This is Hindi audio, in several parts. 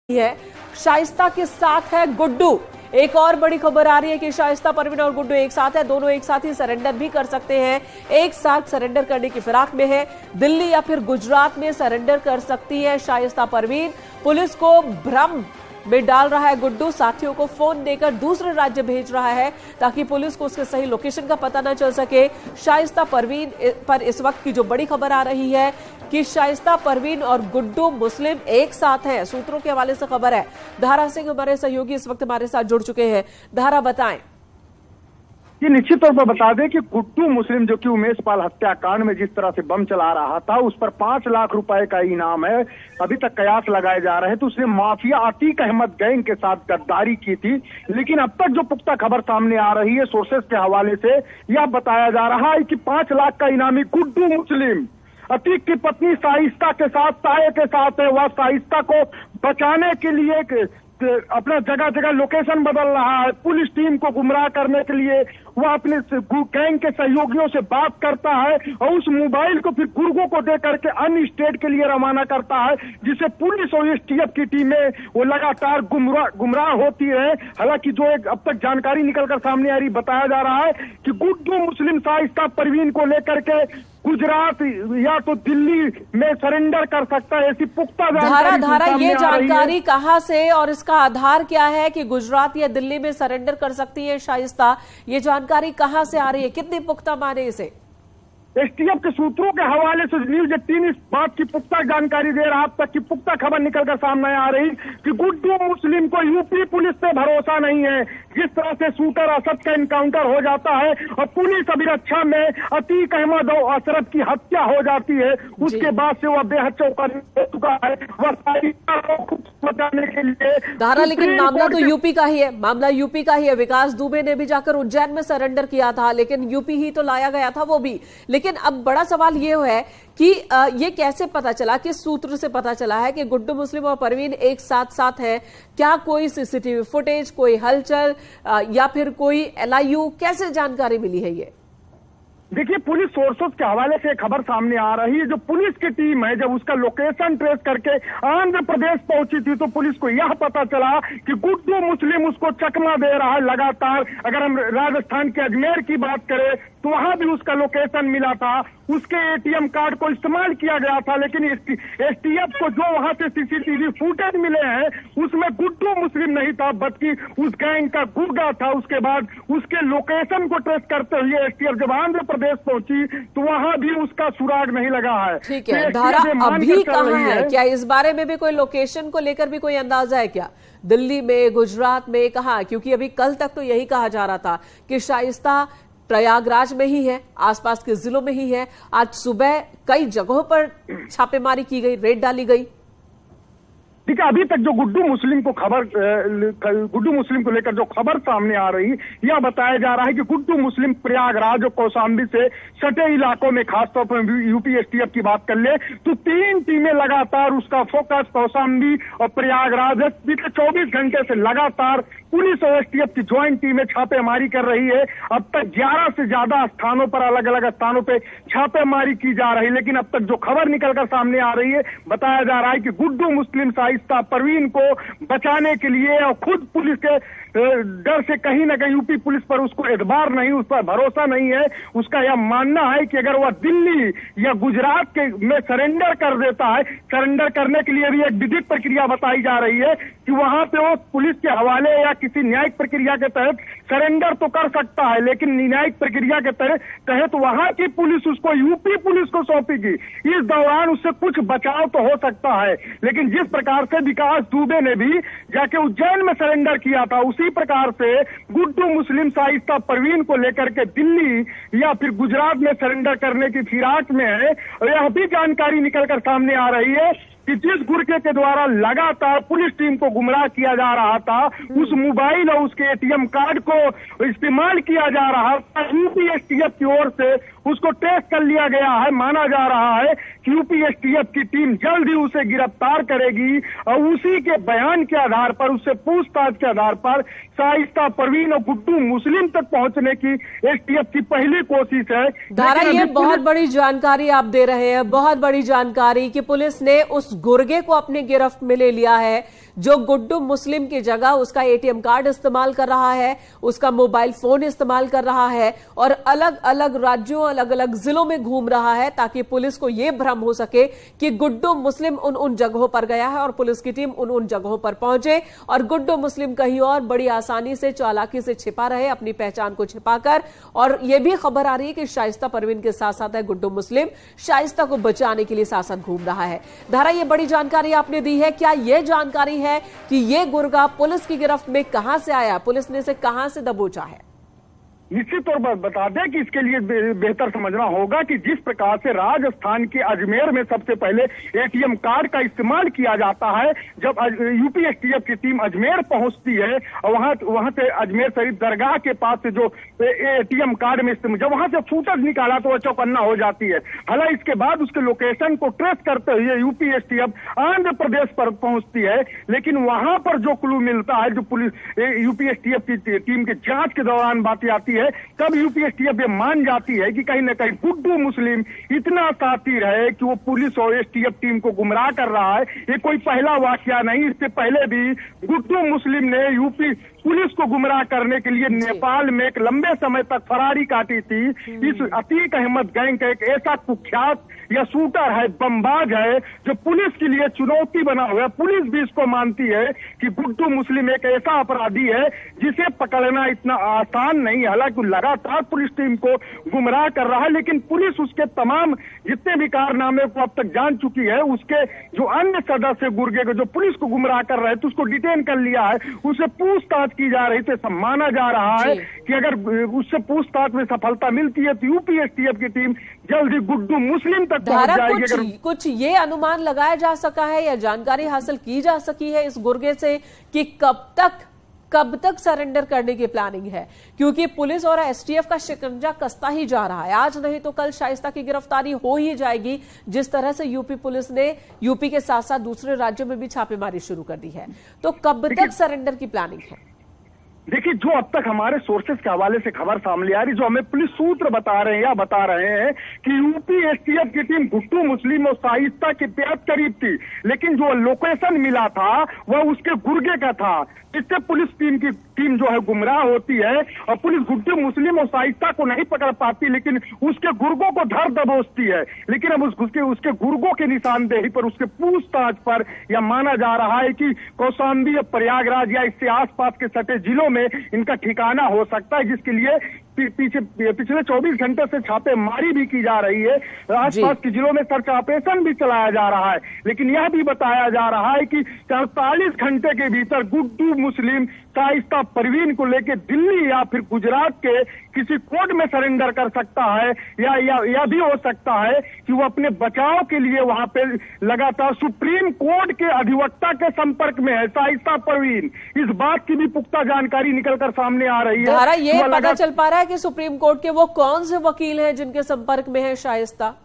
है। शाइस्ता के साथ है गुड्डू। एक और बड़ी खबर आ रही है कि शाइस्ता परवीन और गुड्डू एक साथ है। दोनों एक साथ ही सरेंडर भी कर सकते हैं। एक साथ सरेंडर करने की फिराक में है। दिल्ली या फिर गुजरात में सरेंडर कर सकती है शाइस्ता परवीन। पुलिस को भ्रम में डाल रहा है गुड्डू। साथियों को फोन देकर दूसरे राज्य भेज रहा है ताकि पुलिस को उसके सही लोकेशन का पता न चल सके। शाइस्ता परवीन पर इस वक्त की जो बड़ी खबर आ रही है कि शाइस्ता परवीन और गुड्डू मुस्लिम एक साथ हैं। सूत्रों के हवाले से खबर है। धारा सिंह हमारे सहयोगी इस वक्त हमारे साथ जुड़ चुके हैं। धारा, बताएं। ये निश्चित तौर पर बता दें कि गुड्डू मुस्लिम जो कि उमेश पाल हत्याकांड में जिस तरह से बम चला रहा था, उस पर 5 लाख रुपए का इनाम है। अभी तक कयास लगाए जा रहे हैं। तो उसने माफिया अतीक अहमद गैंग के साथ गद्दारी की थी। लेकिन अब तक जो पुख्ता खबर सामने आ रही है सोर्सेस के हवाले से, यह बताया जा रहा है कि 5 लाख का इनामी गुड्डू मुस्लिम अतीक की पत्नी शाइस्ता के साथ, ताये के साथ है। वह शाइस्ता को बचाने के लिए अपना जगह जगह लोकेशन बदल रहा है। पुलिस टीम को गुमराह करने के लिए वह अपने गैंग के सहयोगियों से बात करता है और उस मोबाइल को फिर गुर्गों को दे करके अन्य स्टेट के लिए रवाना करता है, जिससे पुलिस और एसटीएफ की टीमें वो लगातार गुमराह होती है। हालांकि जो एक अब तक जानकारी निकलकर सामने आ रही, बताया जा रहा है कि गुड्डू मुस्लिम शाइस्ता परवीन को लेकर के गुजरात या तो दिल्ली में सरेंडर कर सकता है। ऐसी पुख्ता जानकारी ये जानकारी कहां से और इसका आधार क्या है कि गुजरात या दिल्ली में सरेंडर कर सकती है शाइस्ता? ये जानकारी कहां से आ रही है? कितनी पुख्ता माने इसे? एसटीएफ के सूत्रों के हवाले से न्यूज 18 इस बात की पुख्ता जानकारी दे रहा। अब तक की पुख्ता खबर निकलकर सामने आ रही कि गुड्डू मुस्लिम को यूपी पुलिस पे भरोसा नहीं है। जिस तरह से शूटर असद का एनकाउंटर हो जाता है और पुलिस अभिरक्षा में अतीक अहमद और अशरफ की हत्या हो जाती है, उसके बाद से वह बेहद चौकन्ना हो चुका है। वह बचाने के लिए धारा, लेकिन मामला तो यूपी का ही है। मामला यूपी का ही है। विकास दुबे ने भी जाकर उज्जैन में सरेंडर किया था, लेकिन यूपी ही तो लाया गया था वो भी। लेकिन अब बड़ा सवाल ये है कि ये कैसे पता चला, किस सूत्र से पता चला है कि गुड्डू मुस्लिम और परवीन एक साथ है? क्या कोई सीसीटीवी फुटेज, कोई हलचल या फिर कोई एलआईयू, कैसे जानकारी मिली है ये? देखिए, पुलिस सोर्सेस के हवाले से खबर सामने आ रही है। जो पुलिस की टीम है, जब उसका लोकेशन ट्रेस करके आंध्र प्रदेश पहुंची थी, तो पुलिस को यह पता चला कि गुड्डू मुस्लिम उसको चकमा दे रहा है लगातार। अगर हम राजस्थान के अजमेर की बात करें तो वहां भी उसका लोकेशन मिला था। उसके एटीएम कार्ड को इस्तेमाल किया गया था। लेकिन एसटीएफ को जो वहां से सीसीटीवी फुटेज मिले हैं, उसमें गुड्डू मुस्लिम नहीं था, बल्कि उस गैंग का गुर्गा था। उसके बाद उसके लोकेशन को ट्रेस करते हुए एसटीएफ जब आंध्र प्रदेश पहुंची तो वहां भी उसका सुराग नहीं लगा है। ठीक है, धारा अभी कहां है? क्या इस बारे में भी कोई लोकेशन को लेकर भी कोई अंदाजा है क्या? दिल्ली में, गुजरात में, कहां? क्योंकि अभी कल तक तो यही कहा जा रहा था कि शाइस्ता प्रयागराज में ही है, आसपास के जिलों में ही है। आज सुबह कई जगहों पर छापेमारी की गई, रेड डाली गई। ठीक है, अभी तक जो गुड्डू मुस्लिम को लेकर जो खबर सामने आ रही, यह बताया जा रहा है कि गुड्डू मुस्लिम प्रयागराज और कौशाम्बी से सटे इलाकों में, खासतौर पर यूपी एसटीएफ की बात कर ले तो 3 टीमें लगातार उसका फोकस कौशाम्बी और प्रयागराज है। बीते 24 घंटे से लगातार पुलिस और एसटीएफ की ज्वाइंट टीमें छापेमारी कर रही है। अब तक 11 से ज्यादा स्थानों पर, अलग अलग स्थानों पर छापेमारी की जा रही है। लेकिन अब तक जो खबर निकलकर सामने आ रही है, बताया जा रहा है कि गुड्डू मुस्लिम शाइस्ता परवीन को बचाने के लिए और खुद पुलिस के डर से कहीं ना कहीं यूपी पुलिस पर उसको एतबार नहीं, उस पर भरोसा नहीं है। उसका यह मानना है कि अगर वह दिल्ली या गुजरात के में सरेंडर कर देता है, सरेंडर करने के लिए भी एक विधिक प्रक्रिया बताई जा रही है कि वहां पे वो पुलिस के हवाले या किसी न्यायिक प्रक्रिया के तहत सरेंडर तो कर सकता है, लेकिन न्यायिक प्रक्रिया के तहत वहां की पुलिस उसको यूपी पुलिस को सौंपेगी। इस दौरान उससे कुछ बचाव तो हो सकता है। लेकिन जिस प्रकार से विकास दुबे ने भी जाके उज्जैन में सरेंडर किया था, उसी प्रकार से गुड्डू मुस्लिम शाइस्ता परवीन को लेकर के दिल्ली या फिर गुजरात में सरेंडर करने की फिराक में है। और यह भी जानकारी निकलकर सामने आ रही है कि जिस गुर्गे के द्वारा लगातार पुलिस टीम को गुमराह किया जा रहा था, उस मोबाइल और उसके एटीएम कार्ड को इस्तेमाल किया जा रहा था, यूपी एसटीएफ की ओर से उसको ट्रेस कर लिया गया है। माना जा रहा है कि यूपी एसटीएफ की टीम जल्द ही उसे गिरफ्तार करेगी और उसी के बयान के आधार पर, उससे पूछताछ के आधार पर शाइस्ता परवीन और गुड्डू मुस्लिम तक पहुंचने की एसटीएफ की पहली कोशिश है। धारा, ये बहुत बड़ी जानकारी आप दे रहे हैं, बहुत बड़ी जानकारी कि पुलिस ने उस गुर्गे को अपने गिरफ्त में ले लिया है, जो गुड्डू मुस्लिम की जगह उसका एटीएम कार्ड इस्तेमाल कर रहा है, उसका मोबाइल फोन इस्तेमाल कर रहा है और अलग अलग राज्यों, अलग अलग जिलों में घूम रहा है, ताकि पुलिस को यह भ्रम हो सके कि गुड्डू मुस्लिम उन जगहों पर गया है और पुलिस की टीम उन जगहों पर पहुंचे और गुड्डू मुस्लिम कहीं और बड़ी आसानी से, चालाकी से छिपा रहे, अपनी पहचान को छिपाकर। और यह भी खबर आ रही है कि शाइस्ता परवीन के साथ साथ है गुड्डू मुस्लिम, शाइस्ता को बचाने के लिए साथ साथ घूम रहा है। धारा, ये बड़ी जानकारी आपने दी है, क्या यह जानकारी है कि यह गुर्गा पुलिस की गिरफ्त में कहां से आया, पुलिस ने इसे कहां से दबोचा है? निश्चित तौर पर बता दें कि इसके लिए बेहतर समझना होगा कि जिस प्रकार से राजस्थान के अजमेर में सबसे पहले एटीएम कार्ड का इस्तेमाल किया जाता है, जब यूपी एसटीएफ की टीम अजमेर पहुंचती है और वहां से अजमेर शरीफ दरगाह के पास से जो एटीएम कार्ड में जब वहां से फुटेज निकाला तो वह चौकन्ना हो जाती है। हालांकि इसके बाद उसके लोकेशन को ट्रेस करते हुए यूपी एसटीएफ आंध्र प्रदेश पर पहुंचती है, लेकिन वहां पर जो क्लू मिलता है, जो पुलिस यूपी एसटीएफ की टीम की जांच के दौरान बातें आती है, तब यूपी एसटीएफ ये मान जाती है कि कहीं न कहीं गुड्डू मुस्लिम इतना शातिर है कि वो पुलिस और एसटीएफ टीम को गुमराह कर रहा है। ये कोई पहला वाकया नहीं, इससे पहले भी गुड्डू मुस्लिम ने यूपी पुलिस को गुमराह करने के लिए नेपाल में एक लंबे समय तक फरारी काटी थी। इस अतीक अहमद गैंग का एक ऐसा कुख्यात या शूटर है, बमबाज है, जो पुलिस के लिए चुनौती बना हुआ है। पुलिस भी इसको मानती है कि गुड्डू मुस्लिम एक ऐसा अपराधी है जिसे पकड़ना इतना आसान नहीं। हालांकि लगातार पुलिस टीम को गुमराह कर रहा है, लेकिन पुलिस उसके तमाम जितने भी कारनामे को अब तक जान चुकी है। उसके जो अन्य सदस्य गुर्गे को जो पुलिस को गुमराह कर रहे थे उसको डिटेन कर लिया है, उसे पूछताछ की जा रही, तो माना जा रहा है कि अगर उससे पूछताछ में सफलता मिलती है तो यूपी एसटीएफ की टीम जल्द ही गुड्डू मुस्लिम तक पहुंच जाएगी। कुछ ये अनुमान लगाया जा सका है या जानकारी हासिल की जा सकी है इस गुर्गे से कि कब तक सरेंडर करने की प्लानिंग है? क्योंकि पुलिस और एसटीएफ का शिकंजा कसता ही जा रहा है, आज नहीं तो कल शाइस्ता की गिरफ्तारी हो ही जाएगी, जिस तरह से यूपी पुलिस ने यूपी के साथ साथ दूसरे राज्यों में भी छापेमारी शुरू कर दी है। तो कब तक सरेंडर की प्लानिंग है? देखिए, जो अब तक हमारे सोर्सेस के हवाले से खबर सामने आ रही, जो हमें पुलिस सूत्र बता रहे हैं कि यूपी एसटीएफ की टीम गुड्डू मुस्लिम और शाइस्ता के बेहद करीब थी, लेकिन जो लोकेशन मिला था वह उसके गुर्गे का था। इससे पुलिस टीम जो है गुमराह होती है और पुलिस गुड्डू मुस्लिम और शाइस्ता को नहीं पकड़ पाती, लेकिन उसके गुर्गों को धर दबोचती है। लेकिन अब उसके गुर्गों के निशानदेही पर, उसके पूछताछ पर यह माना जा रहा है कि कौशाम्बी या प्रयागराज या इससे आसपास के सटे जिलों में इनका ठिकाना हो सकता है, जिसके लिए पिछले 24 घंटे से छापेमारी भी की जा रही है। आसपास के जिलों में सर्च ऑपरेशन भी चलाया जा रहा है, लेकिन यह भी बताया जा रहा है कि 48 घंटे के भीतर गुड्डू मुस्लिम शाइस्ता परवीन को लेकर दिल्ली या फिर गुजरात के किसी कोर्ट में सरेंडर कर सकता है, या भी हो सकता है कि वो अपने बचाव के लिए वहां पे लगातार सुप्रीम कोर्ट के अधिवक्ता के संपर्क में है। शाइस्ता परवीन, इस बात की भी पुख्ता जानकारी निकलकर सामने आ रही है। ये पता चल पा रहा है कि सुप्रीम कोर्ट के वो कौन से वकील हैं जिनके संपर्क में है शाइस्ता?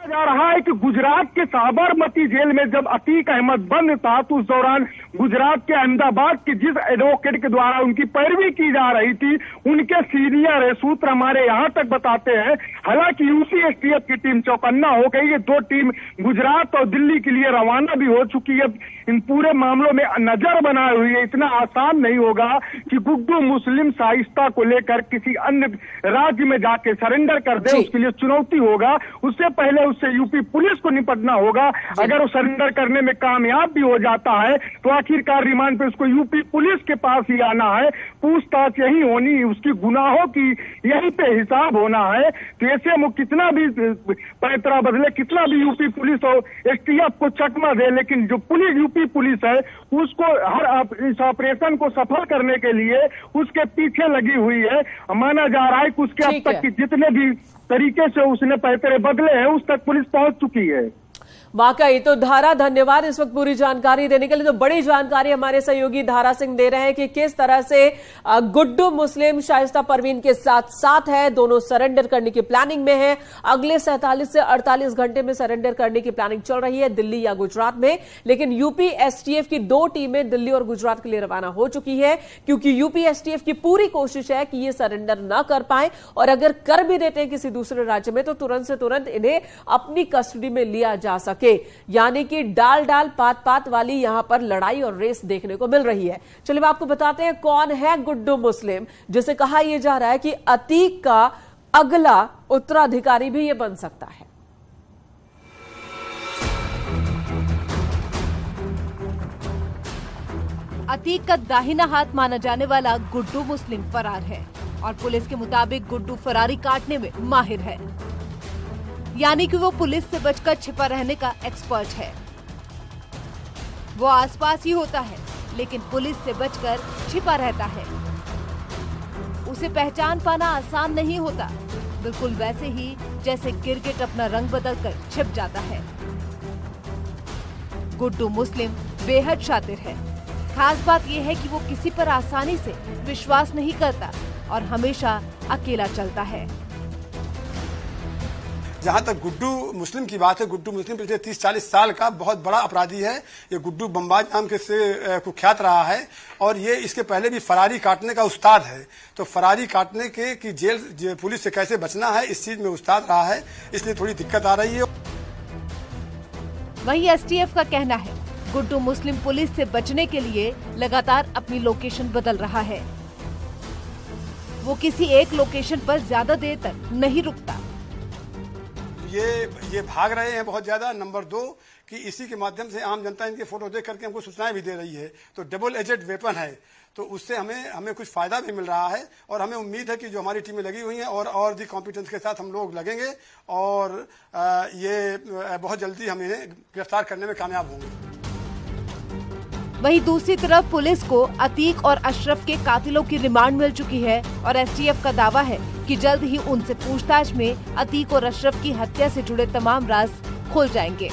जा रहा है कि गुजरात के साबरमती जेल में जब अतीक अहमद बंद था, तो उस दौरान गुजरात के अहमदाबाद के जिस एडवोकेट के द्वारा उनकी पैरवी की जा रही थी, उनके सीनियर सूत्र हमारे यहां तक बताते हैं। हालांकि यूपी एसटीएफ की टीम चौकन्ना हो गई, ये दो टीम गुजरात और दिल्ली के लिए रवाना भी हो चुकी है। इन पूरे मामलों में नजर बनाई हुई है। इतना आसान नहीं होगा कि गुड्डू मुस्लिम शाइस्ता को लेकर किसी अन्य राज्य में जाके सरेंडर कर दे, उसके लिए चुनौती होगा। उससे पहले उससे यूपी पुलिस को निपटना होगा। अगर वो सरेंडर करने में कामयाब भी हो जाता है तो आखिरकार रिमांड पे उसको यूपी पुलिस के पास ही आना है, पूछताछ यही होनी, उसकी गुनाहों की यहीं पे हिसाब होना है। तो ऐसे में कितना भी पैतरा बदले, कितना भी यूपी पुलिस और एसटीएफ को चकमा दे, लेकिन जो पुलिस यूपी पुलिस है उसको इस ऑपरेशन को सफल करने के लिए उसके पीछे लगी हुई है। माना जा रहा है कि उसके अब तक की जितने भी तरीके से उसने पैतरे बदले हैं उस तक पुलिस पहुंच चुकी है। वाकई तो धारा, धन्यवाद इस वक्त पूरी जानकारी देने के लिए। तो बड़ी जानकारी हमारे सहयोगी धारा सिंह दे रहे हैं कि किस तरह से गुड्डू मुस्लिम शाइस्ता परवीन के साथ साथ है, दोनों सरेंडर करने की प्लानिंग में है। अगले 47 से 48 घंटे में सरेंडर करने की प्लानिंग चल रही है दिल्ली या गुजरात में, लेकिन यूपी एसटीएफ की 2 टीमें दिल्ली और गुजरात के लिए रवाना हो चुकी है, क्योंकि यूपी एसटीएफ की पूरी कोशिश है कि ये सरेंडर ना कर पाए, और अगर कर भी देते हैं किसी दूसरे राज्य में तो तुरंत से तुरंत इन्हें अपनी कस्टडी में लिया जा सके। के, यानी कि डाल डाल पात पात वाली यहां पर लड़ाई और रेस देखने को मिल रही है। चलिए मैं आपको बताते हैं कौन है गुड्डू मुस्लिम, जिसे कहा यह जा रहा है कि अतीक का अगला उत्तराधिकारी भी ये बन सकता है। अतीक का दाहिना हाथ माना जाने वाला गुड्डू मुस्लिम फरार है और पुलिस के मुताबिक गुड्डू फरारी काटने में माहिर है, यानी कि वो पुलिस से बचकर छिपा रहने का एक्सपर्ट है। वो आसपास ही होता है लेकिन पुलिस से बचकर छिपा रहता है। उसे पहचान पाना आसान नहीं होता, बिल्कुल वैसे ही जैसे गिरगिट अपना रंग बदलकर छिप जाता है। गुड्डू मुस्लिम बेहद शातिर है। खास बात यह है कि वो किसी पर आसानी से विश्वास नहीं करता और हमेशा अकेला चलता है। जहां तक गुड्डू मुस्लिम की बात है, गुड्डू मुस्लिम पिछले 30-40 साल का बहुत बड़ा अपराधी है। ये गुड्डू बमबाज नाम के से कुख्यात रहा है और ये इसके पहले भी फरारी काटने का उस्ताद है। तो फरारी काटने के कि जेल पुलिस से कैसे बचना है इस चीज में उस्ताद रहा है, इसलिए थोड़ी दिक्कत आ रही है। वहीं एसटीएफ का कहना है गुड्डू मुस्लिम पुलिस से बचने के लिए लगातार अपनी लोकेशन बदल रहा है। वो किसी एक लोकेशन पर ज्यादा देर तक नहीं रुकता। ये भाग रहे हैं बहुत ज्यादा। नंबर 2 कि इसी के माध्यम से आम जनता इनके फोटो देख करके हमको सूचनाएं भी दे रही है। तो डबल एजेड वेपन है, तो उससे हमें कुछ फायदा भी मिल रहा है और हमें उम्मीद है कि जो हमारी टीमें लगी हुई हैं और भी कॉम्पिटेंस के साथ हम लोग लगेंगे और ये बहुत जल्दी हम इन्हें गिरफ्तार करने में कामयाब होंगे। वहीं दूसरी तरफ पुलिस को अतीक और अशरफ के कातिलों की रिमांड मिल चुकी है और एसटीएफ का दावा है कि जल्द ही उनसे पूछताछ में अतीक और अशरफ की हत्या से जुड़े तमाम राज खुल जाएंगे।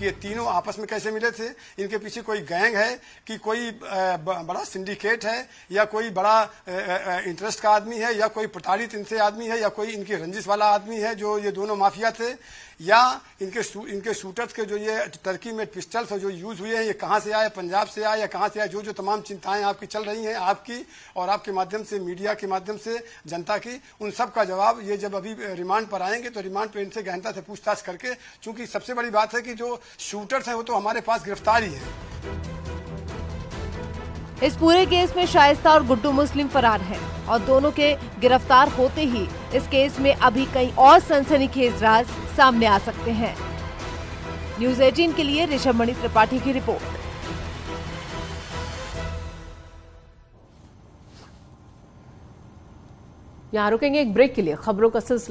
ये तीनों आपस में कैसे मिले थे, इनके पीछे कोई गैंग है कि कोई बड़ा सिंडिकेट है या कोई बड़ा इंटरेस्ट का आदमी है या कोई प्रताड़ित इनसे आदमी है या कोई इनकी रंजिश वाला आदमी है जो ये दोनों माफिया थे, या इनके शूटर्स के जो ये टर्की में पिस्टल्स जो यूज हुए हैं ये कहाँ से आए, पंजाब से आए या कहाँ से आए। जो तमाम चिंताएं आपकी चल रही हैं, आपकी और आपके माध्यम से, मीडिया के माध्यम से जनता की, उन सब का जवाब ये जब अभी रिमांड पर आएंगे तो रिमांड पर इनसे गहनता से पूछताछ करके, चूंकि सबसे बड़ी बात है कि जो शूटर्स हैं वो तो हमारे पास गिरफ्तार ही है। इस पूरे केस में शाइस्ता और गुड्डू मुस्लिम फरार हैं और दोनों के गिरफ्तार होते ही इस केस में अभी कई और सनसनीखेज राज सामने आ सकते हैं। न्यूज़ 18 के लिए ऋषभमणि त्रिपाठी की रिपोर्ट। यहाँ रुकेंगे एक ब्रेक के लिए, खबरों का सिलसिला